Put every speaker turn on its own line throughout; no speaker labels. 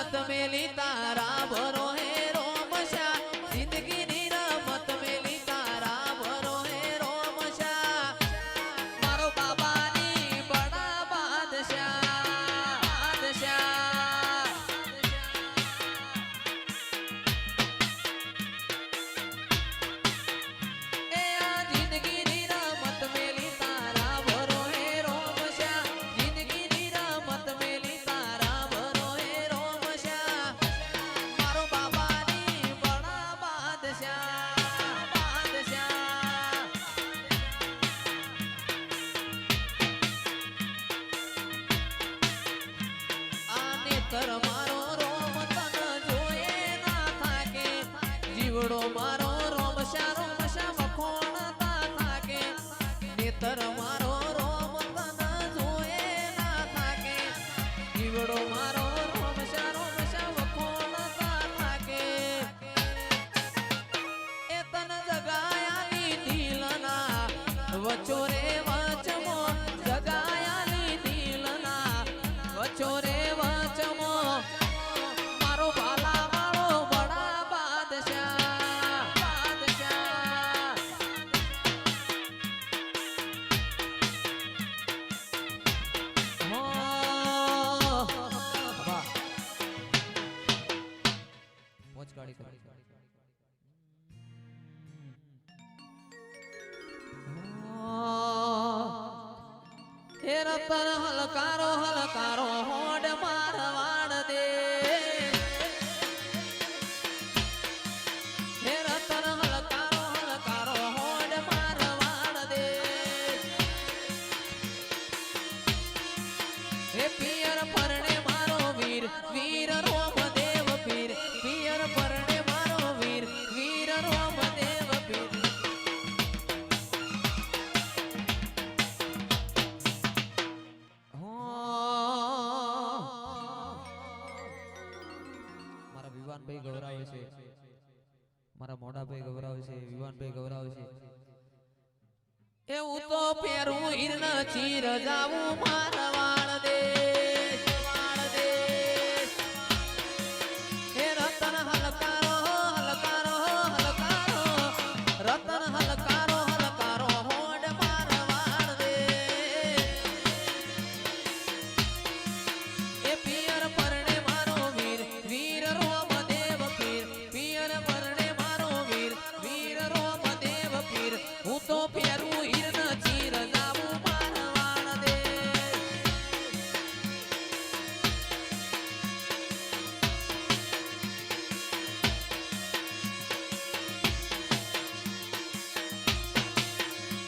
રમત મેલી તારા ભરો હે રોમશા જિંદગી ની રમત મેલી તારા ભરો હે રોમશા મારો બાબાની બડા બાદશાહ બાદશાહ એ આ જિંદગી ની રમત મેલી તારા ભરો હે રોમશા જિંદગી ની રમત મેલી તારા ભરો હે રોમશા મારો બાબાની બડા બાદશાહ બાદશાહ આ નેતર મારો રોમ તન જોએ ના થાકે જીવડો મારો રોમશા રોમશા વખોણતા થાકે નેતર મારો રોમ તન જોએ ના થાકે જીવડો મારો રોમશા રોમશા વખોણતા થાકે એ તન જગાયાલી દિલના વચો રે વચમો જગાયાલી દિલના વચો રે વચમો મારો ભાલા વાળો બડા બાદશાહ બાદશાહ હો વાહ મોજ ગાડી કરી હે રતન હલકારો હલકારો હોડ મારવાડ દે હે રતન હલકારો હલકારો હોડ મારવાડ દે હે પિયર પરણે મારો વીર વીર રોમદેવ પીર પિયર પરણે મારો વીર વીર રોમદેવ પીર મારા વિવાનભાઈ ગૌરાવે છે મારા મોડાભાઈ ગૌરાવે છે વિવાનભાઈ ગૌરાવે છે એવું તો પેરું ઈર્ન ચીર જાવું મારવાડ દેશ વાળ દેશ હે રતન હલકારો હલકારો હલકારો રતન હલકારો હલકારો હોડ મારવાડ દેશ એ પિયર પરણે મારો વીર વીર રોમદેવ પીર પિયર પરણે મારો વીર વીર રોમદેવ પીર હું તો પેરું ઈર્ન ચીર જાવું મારવાડ દેશ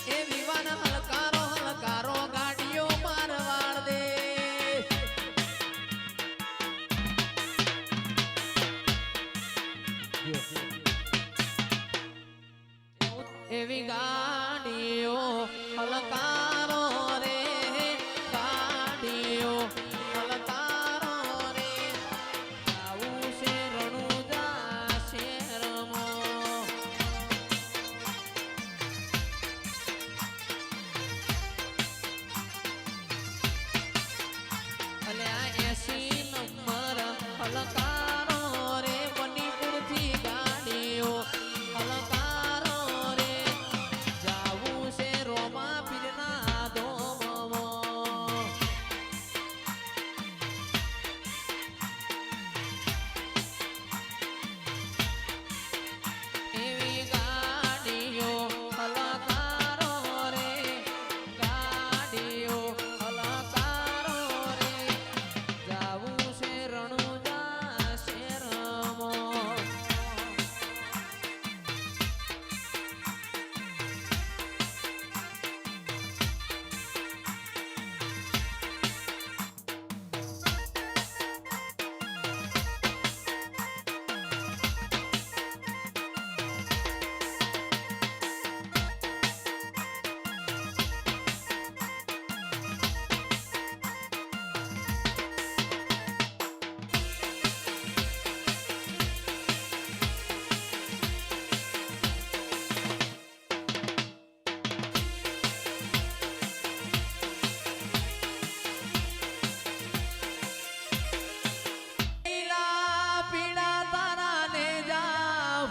એ વિવાન હલકારો હલકારો ગાડીઓ મારવાડ દેશ એવી ગાડીઓ હલકારો રે ગાડીઓ હલકારો રે આવું છે રણુજા શેરમો અને આ 80 નંબર હલકારો રે મણિપુરથી ગાડીઓ હલકારો રે જાવું છે રોમા પીરના ધોમો એવી ગાડીઓ હલકારો રે ગાડીઓ હલકારો રે જાવું છે રણુજા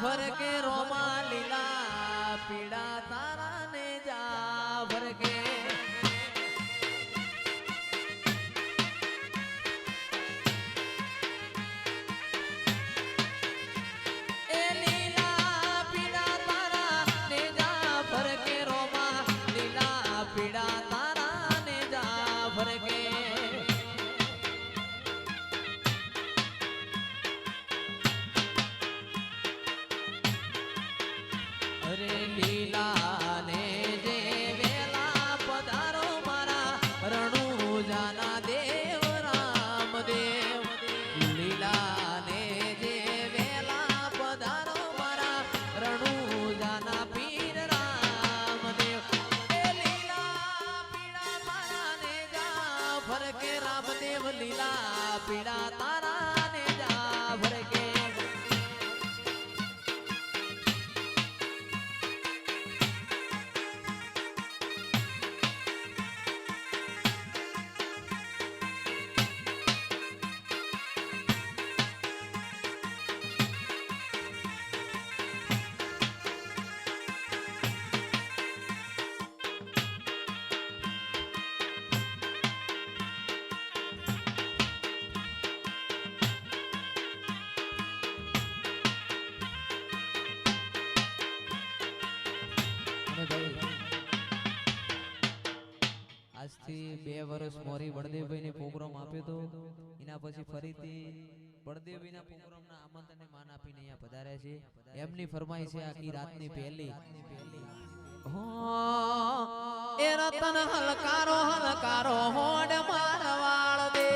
ફરકે રોમા લીલા પીડા તારા ને જા ફરકે એ લીલા પીડા તારા ને જા ફરકે રોમા લીલા પીડા તારા ને જા ફરકે અરે લીલા ને જે વેલા પધારો મારા રણુજાના દેવ રામદેવ લીલા ને જે વેલા પધારો મારા રણુજાના પીર રામદેવ એ લીલા પીડા તારા ને જા ફરકે રામદેવ લીલા પીડા તારા ને જા ફરકે આજથી 2 વર્ષ મોરી બળદેવભાઈ ને પ્રોગ્રામ આપ્યો તો એના પછી ફરીથી બળદેવભાઈ ના પ્રોગ્રામ ના આમંત્રણને માન આપીને અહીંયા પધાર્યા છે એમની ફરમાઈ છે આખી રાતની પહેલી એ રતન હલકારો હોડ મારવાળ દે